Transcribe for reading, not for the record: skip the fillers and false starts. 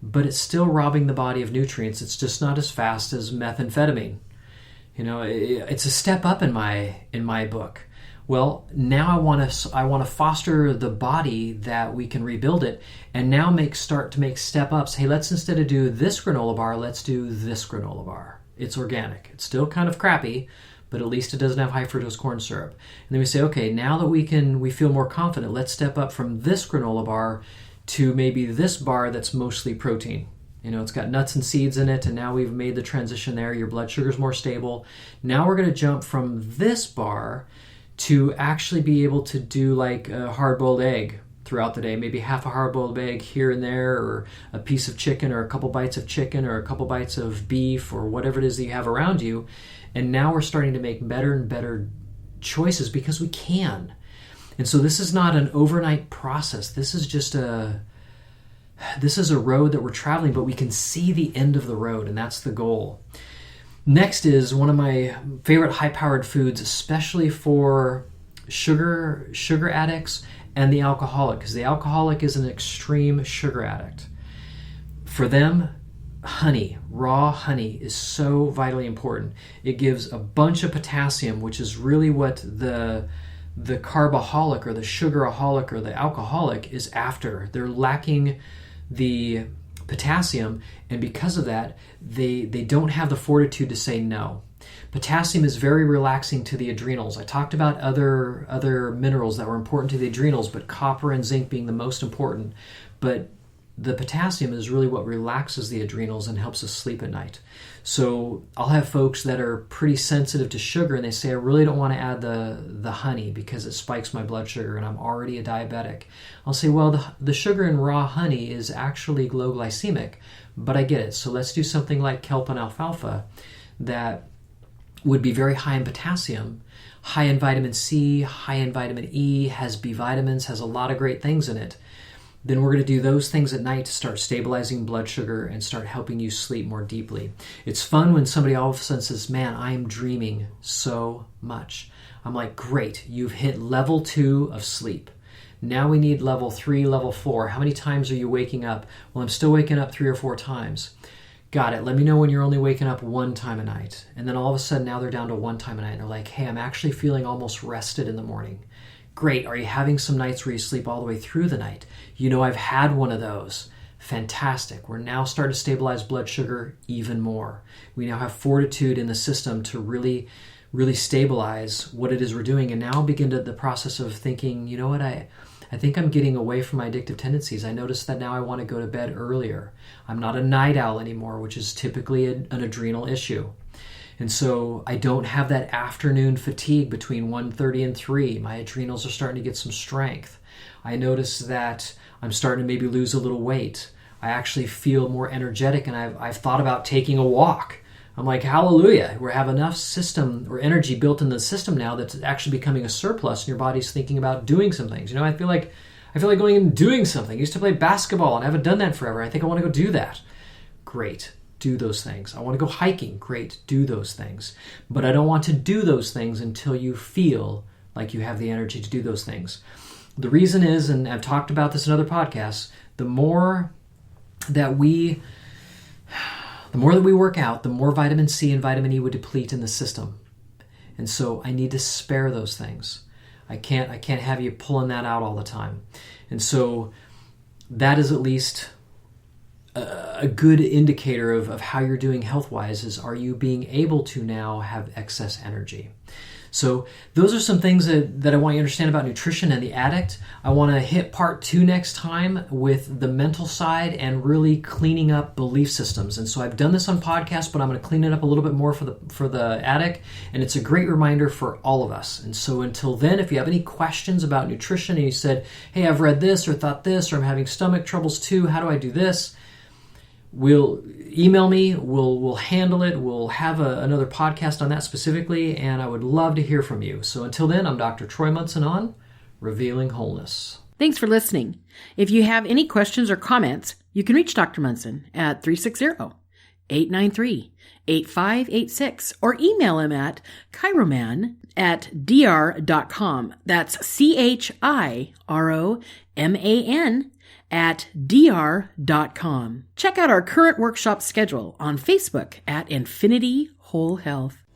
but it's still robbing the body of nutrients. It's just not as fast as methamphetamine. It's a step up in my book. Well, now I want to foster the body that we can rebuild it, and now start to make step ups. Hey, let's, instead of do this granola bar, let's do this granola bar. It's organic. It's still kind of crappy, but at least it doesn't have high fructose corn syrup. And then we say, okay, now that we feel more confident, let's step up from this granola bar to maybe this bar that's mostly protein. It's got nuts and seeds in it, and now we've made the transition there. Your blood sugar's more stable. Now we're going to jump from this bar to actually be able to do like a hard-boiled egg throughout the day, maybe half a hard-boiled egg here and there, or a piece of chicken, or a couple bites of chicken, or a couple bites of beef, or whatever it is that you have around you. And now we're starting to make better and better choices because we can. And so this is not an overnight process. This is a road that we're traveling, but we can see the end of the road, and that's the goal. Next is one of my favorite high-powered foods, especially for sugar addicts and the alcoholic, because the alcoholic is an extreme sugar addict. For them, honey, raw honey, is so vitally important. It gives a bunch of potassium, which is really what the carboholic or the sugaraholic or the alcoholic is after. They're lacking the potassium, and because of that, they don't have the fortitude to say no. Potassium is very relaxing to the adrenals. I talked about other minerals that were important to the adrenals, but copper and zinc being the most important. But the potassium is really what relaxes the adrenals and helps us sleep at night. So I'll have folks that are pretty sensitive to sugar, and they say, I really don't want to add the honey because it spikes my blood sugar and I'm already a diabetic. I'll say, well, the sugar in raw honey is actually low glycemic, but I get it. So let's do something like kelp and alfalfa that would be very high in potassium, high in vitamin C, high in vitamin E, has B vitamins, has a lot of great things in it. Then we're going to do those things at night to start stabilizing blood sugar and start helping you sleep more deeply. It's fun when somebody all of a sudden says, man, I am dreaming so much. I'm like, great, you've hit level 2 of sleep. Now we need level 3, level 4. How many times are you waking up? Well, I'm still waking up 3 or 4 times. Got it. Let me know when you're only waking up 1 time a night. And then all of a sudden now they're down to 1 time a night. And they're like, hey, I'm actually feeling almost rested in the morning. Great. Are you having some nights where you sleep all the way through the night? I've had one of those. Fantastic. We're now starting to stabilize blood sugar even more. We now have fortitude in the system to really, really stabilize what it is we're doing, and now begin the process of thinking, I think I'm getting away from my addictive tendencies. I notice that now I want to go to bed earlier. I'm not a night owl anymore, which is typically an adrenal issue. And so I don't have that afternoon fatigue between 1:30 and 3. My adrenals are starting to get some strength. I notice that I'm starting to maybe lose a little weight. I actually feel more energetic, and I've thought about taking a walk. I'm like, hallelujah, we have enough system or energy built in the system now that's actually becoming a surplus, and your body's thinking about doing some things. I feel like going and doing something. I used to play basketball, and I haven't done that forever. I think I want to go do that. Great. Do those things. I want to go hiking. Great. Do those things. But I don't want to do those things until you feel like you have the energy to do those things. The reason is, and I've talked about this in other podcasts, the more that we work out, the more vitamin C and vitamin E would deplete in the system. And so I need to spare those things. I can't have you pulling that out all the time. And so that is at least a good indicator of how you're doing health-wise, is are you being able to now have excess energy? So those are some things that I want you to understand about nutrition and the addict. I want to hit part 2 next time with the mental side and really cleaning up belief systems. And so I've done this on podcasts, but I'm going to clean it up a little bit more for the addict. And it's a great reminder for all of us. And so until then, if you have any questions about nutrition and you said, hey, I've read this or thought this, or I'm having stomach troubles too, how do I do this? We'll email me, we'll handle it, we'll have another podcast on that specifically, and I would love to hear from you. So until then, I'm Dr. Troy Munson on Revealing Wholeness. Thanks for listening. If you have any questions or comments, you can reach Dr. Munson at 360-893-8586 or email him at chiroman@dr.com. That's CHIROMAN at dr.com. Check out our current workshop schedule on Facebook at Infinity Whole Health.